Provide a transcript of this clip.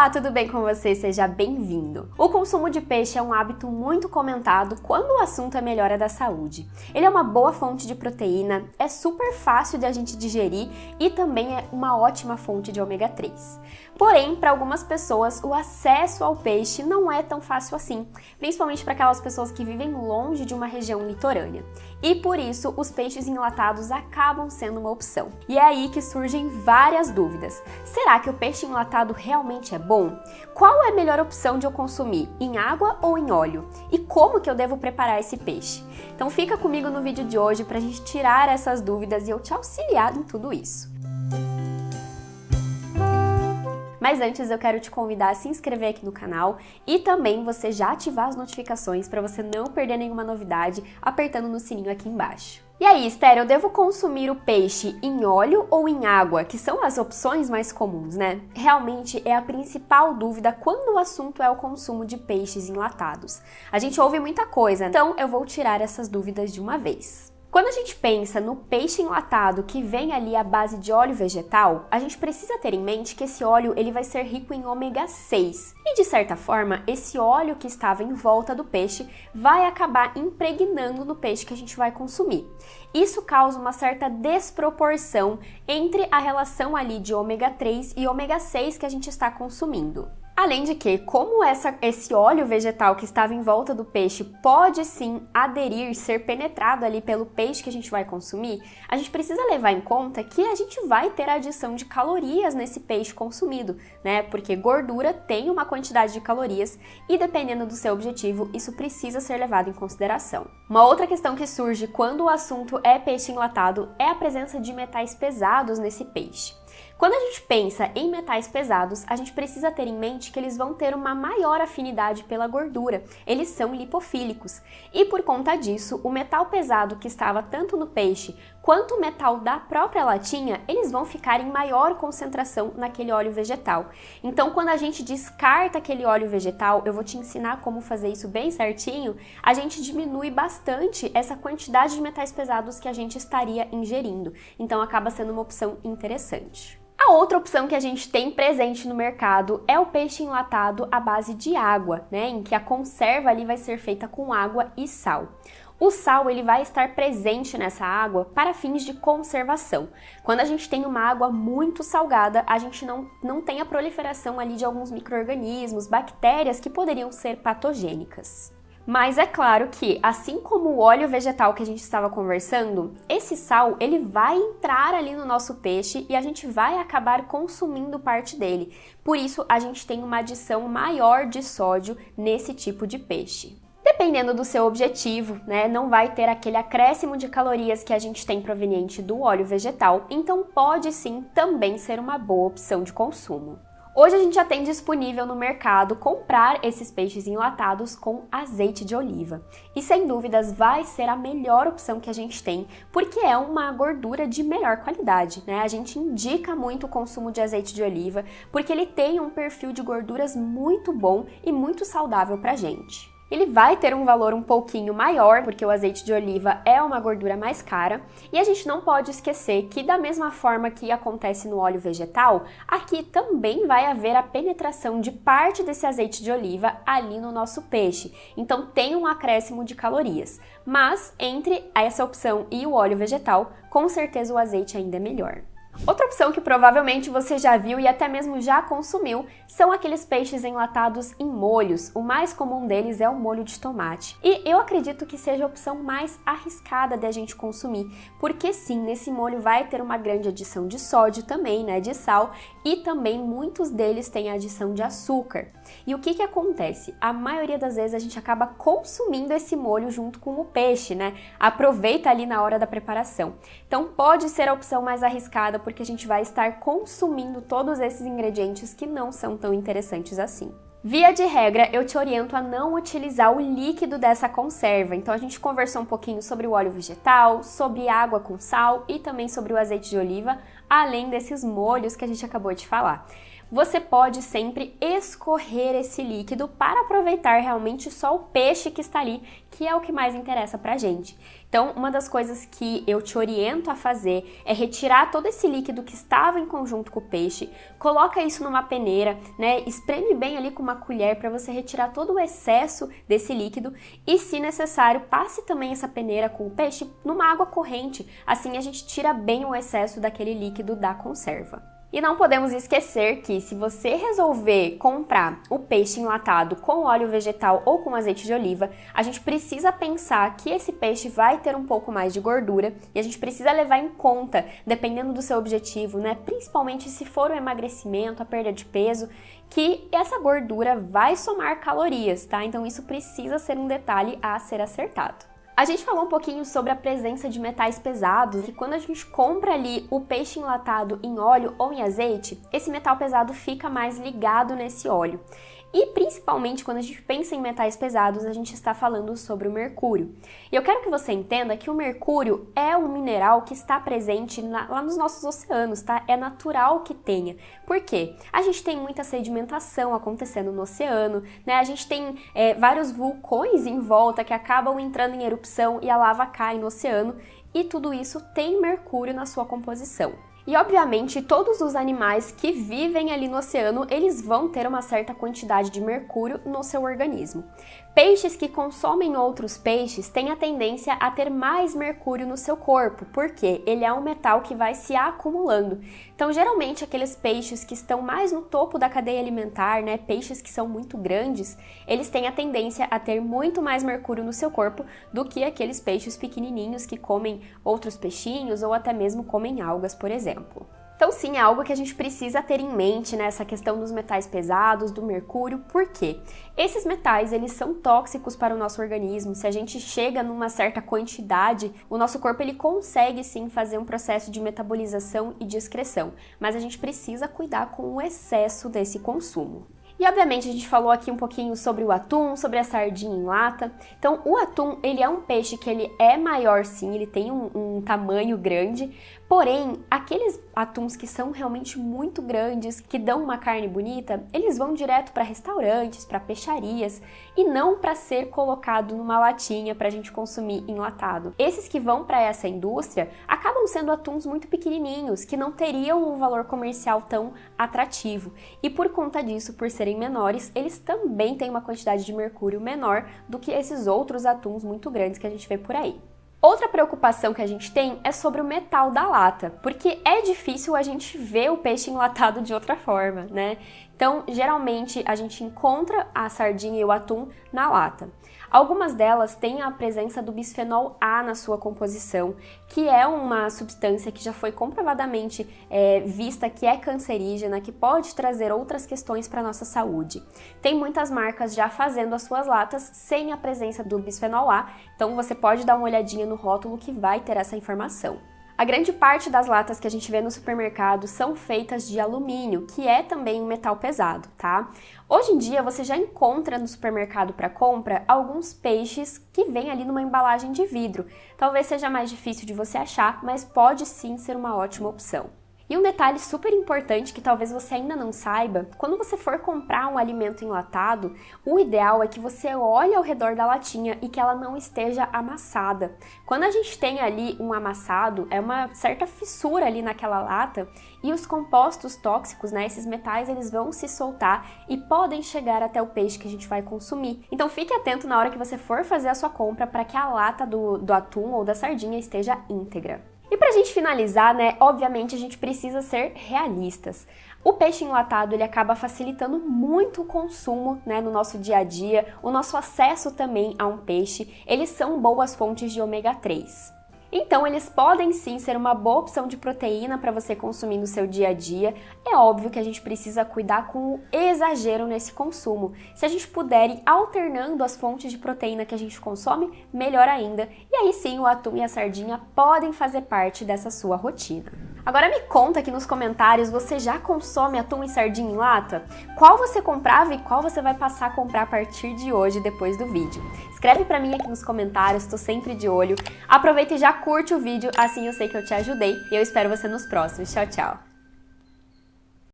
Olá, tudo bem com você? Seja bem-vindo! O consumo de peixe é um hábito muito comentado quando o assunto é melhora da saúde. Ele é uma boa fonte de proteína, é super fácil de a gente digerir e também é uma ótima fonte de ômega 3. Porém, para algumas pessoas, o acesso ao peixe não é tão fácil assim, principalmente para aquelas pessoas que vivem longe de uma região litorânea. E por isso, os peixes enlatados acabam sendo uma opção. E é aí que surgem várias dúvidas. Será que o peixe enlatado realmente é bom? Qual é a melhor opção de eu consumir, em água ou em óleo? E como que eu devo preparar esse peixe? Então fica comigo no vídeo de hoje para a gente tirar essas dúvidas e eu te auxiliar em tudo isso. Mas antes eu quero te convidar a se inscrever aqui no canal e também você já ativar as notificações para você não perder nenhuma novidade apertando no sininho aqui embaixo. E aí, Esther, eu devo consumir o peixe em óleo ou em água, que são as opções mais comuns, né? Realmente é a principal dúvida quando o assunto é o consumo de peixes enlatados. A gente ouve muita coisa, então eu vou tirar essas dúvidas de uma vez. Quando a gente pensa no peixe enlatado que vem ali à base de óleo vegetal, a gente precisa ter em mente que esse óleo ele vai ser rico em ômega 6. E de certa forma, esse óleo que estava em volta do peixe vai acabar impregnando no peixe que a gente vai consumir. Isso causa uma certa desproporção entre a relação ali de ômega 3 e ômega 6 que a gente está consumindo. Além de que, como esse óleo vegetal que estava em volta do peixe pode sim aderir, ser penetrado ali pelo peixe que a gente vai consumir, a gente precisa levar em conta que a gente vai ter adição de calorias nesse peixe consumido, né? Porque gordura tem uma quantidade de calorias e dependendo do seu objetivo, isso precisa ser levado em consideração. Uma outra questão que surge quando o assunto é peixe enlatado é a presença de metais pesados nesse peixe. Quando a gente pensa em metais pesados, a gente precisa ter em mente que eles vão ter uma maior afinidade pela gordura, eles são lipofílicos. E por conta disso, o metal pesado que estava tanto no peixe quanto o metal da própria latinha, eles vão ficar em maior concentração naquele óleo vegetal. Então, quando a gente descarta aquele óleo vegetal, eu vou te ensinar como fazer isso bem certinho, a gente diminui bastante essa quantidade de metais pesados que a gente estaria ingerindo. Então, acaba sendo uma opção interessante. A outra opção que a gente tem presente no mercado é o peixe enlatado à base de água, né, em que a conserva ali vai ser feita com água e sal. O sal ele vai estar presente nessa água para fins de conservação. Quando a gente tem uma água muito salgada, a gente não tem a proliferação ali de alguns micro-organismos, bactérias que poderiam ser patogênicas. Mas é claro que, assim como o óleo vegetal que a gente estava conversando, esse sal ele vai entrar ali no nosso peixe e a gente vai acabar consumindo parte dele. Por isso, a gente tem uma adição maior de sódio nesse tipo de peixe. Dependendo do seu objetivo, né, não vai ter aquele acréscimo de calorias que a gente tem proveniente do óleo vegetal, então pode sim também ser uma boa opção de consumo. Hoje a gente já tem disponível no mercado comprar esses peixes enlatados com azeite de oliva. E sem dúvidas vai ser a melhor opção que a gente tem, porque é uma gordura de melhor qualidade, né? A gente indica muito o consumo de azeite de oliva, porque ele tem um perfil de gorduras muito bom e muito saudável pra gente. Ele vai ter um valor um pouquinho maior, porque o azeite de oliva é uma gordura mais cara, e a gente não pode esquecer que da mesma forma que acontece no óleo vegetal, aqui também vai haver a penetração de parte desse azeite de oliva ali no nosso peixe, então tem um acréscimo de calorias, mas entre essa opção e o óleo vegetal, com certeza o azeite ainda é melhor. Outra opção que provavelmente você já viu e até mesmo já consumiu são aqueles peixes enlatados em molhos. O mais comum deles é o molho de tomate. E eu acredito que seja a opção mais arriscada de a gente consumir, porque sim, nesse molho vai ter uma grande adição de sódio também, né, de sal, e também muitos deles têm adição de açúcar. E o que acontece? A maioria das vezes a gente acaba consumindo esse molho junto com o peixe, né? Aproveita ali na hora da preparação. Então pode ser a opção mais arriscada, porque a gente vai estar consumindo todos esses ingredientes que não são tão interessantes assim. Via de regra, eu te oriento a não utilizar o líquido dessa conserva. Então a gente conversou um pouquinho sobre o óleo vegetal, sobre água com sal e também sobre o azeite de oliva, além desses molhos que a gente acabou de falar. você pode sempre escorrer esse líquido para aproveitar realmente só o peixe que está ali, que é o que mais interessa pra gente. Então, uma das coisas que eu te oriento a fazer é retirar todo esse líquido que estava em conjunto com o peixe, coloca isso numa peneira, né? Espreme bem ali com uma colher para você retirar todo o excesso desse líquido e, se necessário, passe também essa peneira com o peixe numa água corrente. Assim a gente tira bem o excesso daquele líquido da conserva. E não podemos esquecer que, se você resolver comprar o peixe enlatado com óleo vegetal ou com azeite de oliva, a gente precisa pensar que esse peixe vai ter um pouco mais de gordura e a gente precisa levar em conta, dependendo do seu objetivo, né? Principalmente se for o emagrecimento, a perda de peso, que essa gordura vai somar calorias, tá? Então isso precisa ser um detalhe a ser acertado. A gente falou um pouquinho sobre a presença de metais pesados, e quando a gente compra ali o peixe enlatado em óleo ou em azeite, esse metal pesado fica mais ligado nesse óleo. E principalmente quando a gente pensa em metais pesados, a gente está falando sobre o mercúrio. E eu quero que você entenda que o mercúrio é um mineral que está presente lá nos nossos oceanos, tá? É natural que tenha. Por quê? A gente tem muita sedimentação acontecendo no oceano, né? A gente tem vários vulcões em volta que acabam entrando em erupção e a lava cai no oceano, e tudo isso tem mercúrio na sua composição. E obviamente todos os animais que vivem ali no oceano, eles vão ter uma certa quantidade de mercúrio no seu organismo. Peixes que consomem outros peixes têm a tendência a ter mais mercúrio no seu corpo, porque ele é um metal que vai se acumulando. Então, geralmente, aqueles peixes que estão mais no topo da cadeia alimentar, né, peixes que são muito grandes, eles têm a tendência a ter muito mais mercúrio no seu corpo do que aqueles peixes pequenininhos que comem outros peixinhos ou até mesmo comem algas, por exemplo. Então sim, é algo que a gente precisa ter em mente, né, essa questão dos metais pesados, do mercúrio. Por quê? Esses metais, eles são tóxicos para o nosso organismo. Se a gente chega numa certa quantidade, o nosso corpo ele consegue sim fazer um processo de metabolização e de excreção, mas a gente precisa cuidar com o excesso desse consumo. E obviamente a gente falou aqui um pouquinho sobre o atum, sobre a sardinha em lata. Então o atum, ele é um peixe que ele é maior sim, ele tem um tamanho grande, porém aqueles atuns que são realmente muito grandes, que dão uma carne bonita, eles vão direto para restaurantes, para peixarias e não para ser colocado numa latinha para a gente consumir enlatado. Esses que vão para essa indústria acabam sendo atuns muito pequenininhos, que não teriam um valor comercial tão atrativo. E por conta disso, por serem menores, eles também têm uma quantidade de mercúrio menor do que esses outros atuns muito grandes que a gente vê por aí. Outra preocupação que a gente tem é sobre o metal da lata, porque é difícil a gente ver o peixe enlatado de outra forma, né? Então, geralmente, a gente encontra a sardinha e o atum na lata. Algumas delas têm a presença do bisfenol A na sua composição, que é uma substância que já foi comprovadamente vista que é cancerígena, que pode trazer outras questões para a nossa saúde. Tem muitas marcas já fazendo as suas latas sem a presença do bisfenol A, então você pode dar uma olhadinha no rótulo que vai ter essa informação. A grande parte das latas que a gente vê no supermercado são feitas de alumínio, que é também um metal pesado, tá? Hoje em dia você já encontra no supermercado para compra alguns peixes que vêm ali numa embalagem de vidro. Talvez seja mais difícil de você achar, mas pode sim ser uma ótima opção. E um detalhe super importante que talvez você ainda não saiba, quando você for comprar um alimento enlatado, o ideal é que você olhe ao redor da latinha e que ela não esteja amassada. Quando a gente tem ali um amassado, é uma certa fissura ali naquela lata e os compostos tóxicos, né, esses metais, eles vão se soltar e podem chegar até o peixe que a gente vai consumir. Então fique atento na hora que você for fazer a sua compra para que a lata do atum ou da sardinha esteja íntegra. E pra gente finalizar, né, obviamente a gente precisa ser realistas. O peixe enlatado, ele acaba facilitando muito o consumo, né, no nosso dia a dia, o nosso acesso também a um peixe. Eles são boas fontes de ômega 3. Então, eles podem sim ser uma boa opção de proteína para você consumir no seu dia a dia. É óbvio que a gente precisa cuidar com o exagero nesse consumo. Se a gente puder ir alternando as fontes de proteína que a gente consome, melhor ainda. E aí sim, o atum e a sardinha podem fazer parte dessa sua rotina. Agora me conta aqui nos comentários, você já consome atum e sardinha em lata? Qual você comprava e qual você vai passar a comprar a partir de hoje, depois do vídeo? Escreve pra mim aqui nos comentários, tô sempre de olho. Aproveita e já curte o vídeo, assim eu sei que eu te ajudei. E eu espero você nos próximos. Tchau, tchau!